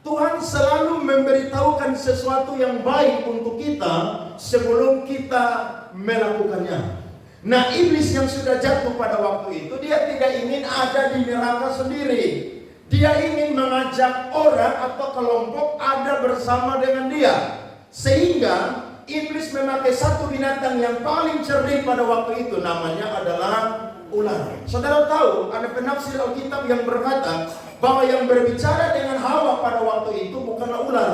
Tuhan selalu memberitahukan sesuatu yang baik untuk kita sebelum kita melakukannya. Nah, iblis yang sudah jatuh pada waktu itu, dia tidak ingin ada di neraka sendiri. Dia ingin mengajak orang atau kelompok ada bersama dengan dia. Sehingga iblis memakai satu binatang yang paling cerdik pada waktu itu, namanya adalah ular. Saudara tahu, ada penafsir Alkitab yang berkata bahwa yang berbicara dengan Hawa pada waktu itu bukanlah ular,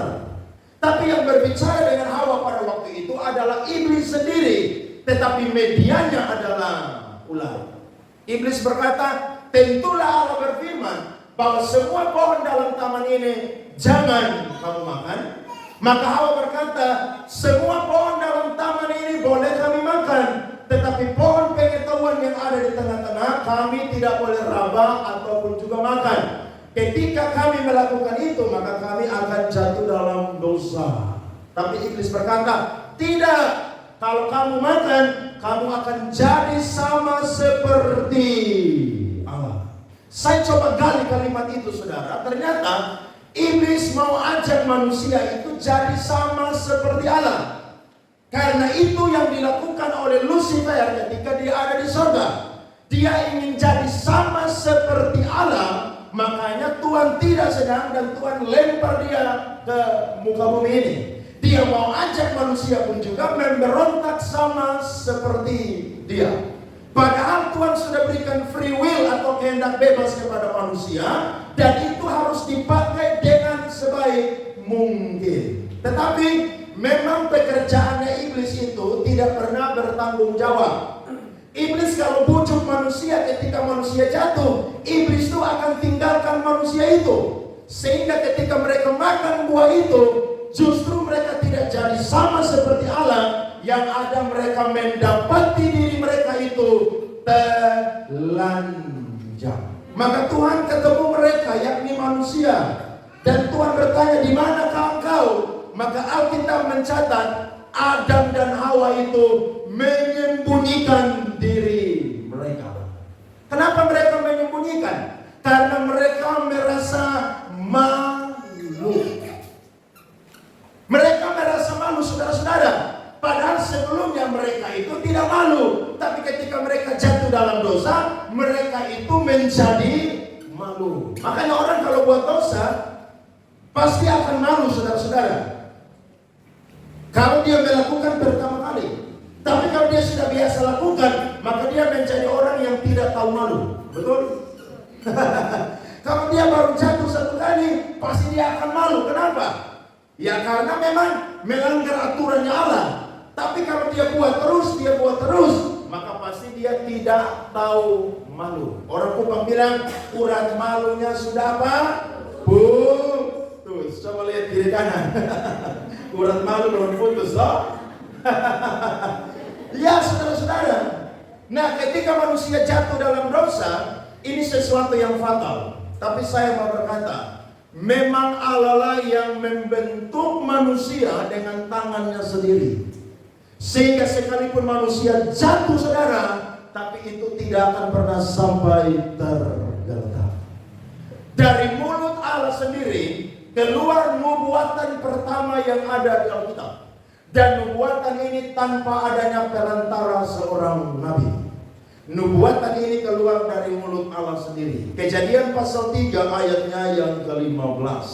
tapi yang berbicara dengan Hawa pada waktu itu adalah iblis sendiri, tetapi medianya adalah ular. Iblis berkata, tentulah Allah berfirman bahwa semua pohon dalam taman ini jangan kamu makan. Maka Hawa berkata, semua pohon dalam taman ini boleh kami makan, tetapi pohon pengetahuan yang ada di tengah-tengah kami tidak boleh raba ataupun juga makan. Ketika kami melakukan itu, maka kami akan jatuh dalam dosa. Tapi iblis berkata, tidak. Kalau kamu makan, kamu akan jadi sama seperti Allah. Saya coba gali kalimat itu, saudara. Ternyata iblis mau ajak manusia itu jadi sama seperti Allah. Karena itu yang dilakukan oleh Lucifer ketika dia ada di surga. Dia ingin jadi sama seperti Allah. Makanya Tuhan tidak sedang dan Tuhan lempar dia ke muka bumi ini. Dia mau ajak manusia pun juga memberontak sama seperti dia. Padahal Tuhan sudah berikan free will atau kehendak bebas kepada manusia, dan itu harus dipakai dengan sebaik mungkin. Tetapi memang pekerjaannya iblis itu tidak pernah bertanggung jawab. Iblis kalau bujuk manusia ketika manusia jatuh, iblis itu akan tinggalkan manusia itu. Sehingga ketika mereka makan buah itu, justru mereka tidak jadi sama seperti Allah. Yang ada mereka mendapati diri mereka itu telanjang. Maka Tuhan ketemu mereka, yakni manusia. Dan Tuhan bertanya, di manakah engkau? Maka Alkitab mencatat Adam dan Hawa itu menyembunyikan diri mereka. Kenapa mereka menyembunyikan? Karena mereka merasa malu. Mereka merasa malu, saudara-saudara. Padahal sebelumnya mereka itu tidak malu. Tapi ketika mereka jatuh dalam dosa, mereka itu menjadi malu. Makanya orang kalau buat dosa pasti akan malu, saudara-saudara. Kalau dia melakukan pertama kali. Tapi kalau dia sudah biasa lakukan, maka dia menjadi orang yang tidak tahu malu. Betul? Kalau dia baru jatuh satu kali, pasti dia akan malu. Kenapa? Ya karena memang melanggar aturannya Allah. Tapi kalau dia buat terus, maka pasti dia tidak tahu malu. Orang Kupang bilang, urat malunya sudah apa? Putus. Coba lihat kiri kanan. Urat malu belum putus, toh? Ya, saudara-saudara. Nah, ketika manusia jatuh dalam dosa, ini sesuatu yang fatal. Tapi saya mau berkata, memang Allah lah yang membentuk manusia dengan tangannya sendiri. Sehingga sekalipun manusia jatuh, saudara, tapi itu tidak akan pernah sampai tergeletak. Dari mulut Allah sendiri keluar nubuatan pertama yang ada di Alkitab. Dan nubuatan ini tanpa adanya perantara seorang nabi. Nubuatan ini keluar dari mulut Allah sendiri. Kejadian pasal 3 ayatnya yang ke-15.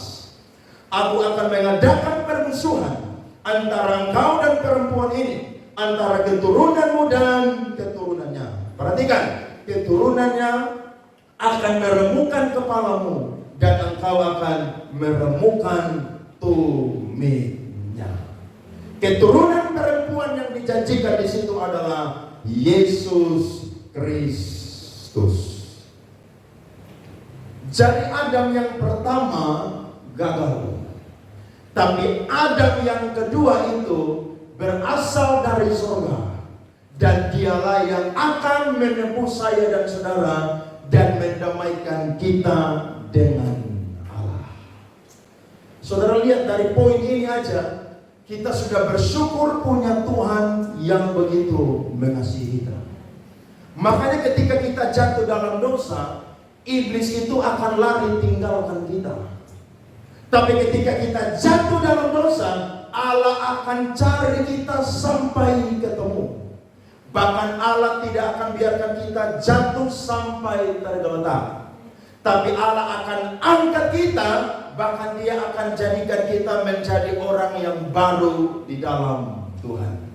Aku akan mengadakan permusuhan antara engkau dan perempuan ini, antara keturunanmu dan keturunannya. Perhatikan, keturunannya akan meremukkan kepalamu dan engkau akan meremukkan tumitnya. Keturunan perempuan yang dijanjikan di situ adalah Yesus Kristus. Jadi Adam yang pertama gagal. Tapi Adam yang kedua itu berasal dari surga. Dan dialah yang akan menebus saya dan saudara dan mendamaikan kita dengan Allah. Saudara lihat dari poin ini aja, kita sudah bersyukur punya Tuhan yang begitu mengasihi kita. Makanya ketika kita jatuh dalam dosa, iblis itu akan lari tinggalkan kita. Tapi ketika kita jatuh dalam dosa, Allah akan cari kita sampai ketemu. Bahkan Allah tidak akan biarkan kita jatuh sampai tergeletak. Tapi Allah akan angkat kita, bahkan Dia akan jadikan kita menjadi orang yang baru di dalam Tuhan.